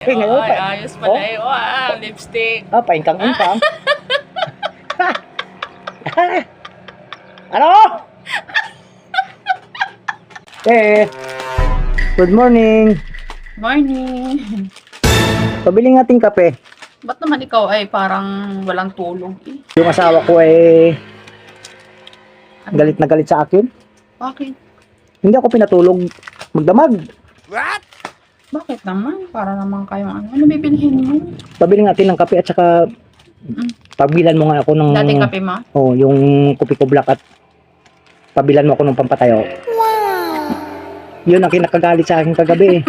Eh, ngayon Ay, pa. ayos pala Oh. eh. Lipstick. Paingkang-ingkang. Ano? Eh, good morning. Morning. Pabili ng ating kape. Ba't naman ikaw ay parang walang tulog eh? Yung asawa ko ay galit na galit sa akin. Bakit? Hindi ako pinatulog magdamag. Bakit naman? Para naman kayong ano bibilhin mo? Pabili natin ng kape at saka pabilan mo nga ako ng Dating kape mo? oh, yung kopi ko black at pabilan mo ako ng pampatayo. Yun ang kinakagalit sa akin kagabi.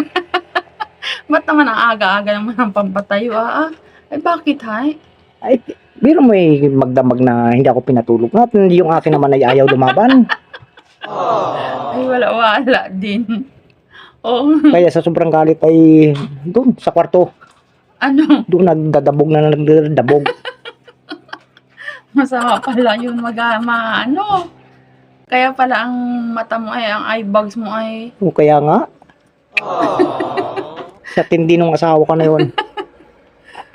Ba't naman ang aga-aga naman ang pampatayo Ay bakit hay? Ay, biro mo magdamag na hindi ako pinatulog. At hindi yung akin naman ay ayaw lumaban. Ay wala din. Oh, Kaya sa sobrang galit ay doon sa kwarto. ano? Doon nagdadabog na nagdadabog. Masama pala yun ano? Kaya pala ang mata mo ay, ang eye bags mo ay... O kaya nga. Sa tindi nung asawa ko na yun.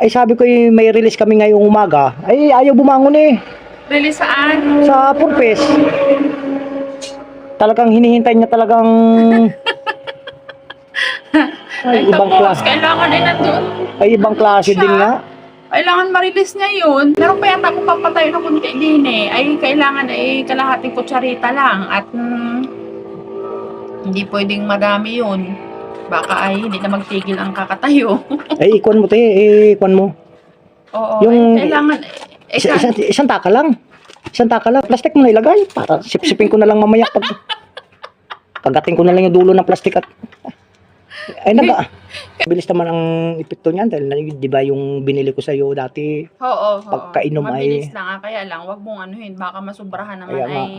Ay sabi ko may release kami ngayong umaga. Ay ayaw bumangon eh. Really saan? Sa purpose. Talagang hinihintay niya talagang ay ibang klase. Kailangan ay nandun. Ay ibang klase din nga. Kailangan ma-release niya yun. Meron pa yata kung papatayo na kunti din eh. Ay kailangan ay kalahating kutsarita lang. At hindi pwedeng madami yun. Baka ay hindi na magtigil ang kakatayo. Ay ikwan mo ikwan mo. Oo, Yung- ay, kailangan Isang taka lang. Isang taka lang. Plastic mo na ilagay. Para sipsipin ko na lang mamaya pag kagating ko na lang yung dulo ng plastic at ay bilis naman ang epekto niyan dahil di ba yung binili ko sa iyo dati Oo. pagkainom ay- mabilis lang kaya lang wag mong anuhin. Baka masubrahan naman Kaya nga. ay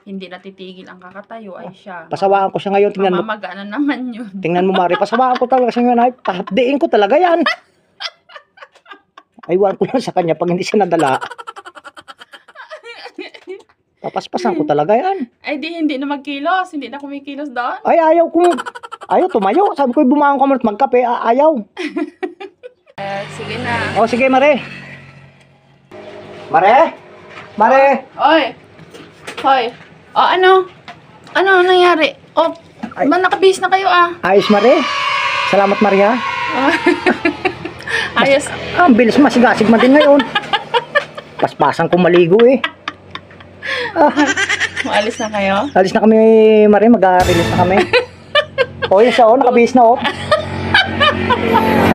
hindi natitigil ang kakatayo ay siya. pasawaan ko siya ngayon. Tingnan mo, Mamamaga na naman yun. tingnan mo Mari, pasawaan ko talaga siya ngayon. Ay, tahapdiin ko talaga yan. Aywan ko lang sa kanya pag hindi siya nadala. Papaspasan ko talaga yan. Ay di hindi na magkilos. Hindi na kumikilos doon. Ay, ayaw tumayo. Sabi ko, bumangon ka muna at magkape. Ayaw. Sige na. O, sige, Mare. Mare? Mare? Oy. Hoy. O ano? Ano nangyari? O, Ay. ba nakabihis na kayo Ayos, Mare. Salamat, Maria. Ayos. Ang bilis masigasig man din ngayon. Paspasan ko maligo eh. Maalis na kayo? Alis na kami, Mare. Mag-release na kami. O, yun siya, nakabihis na,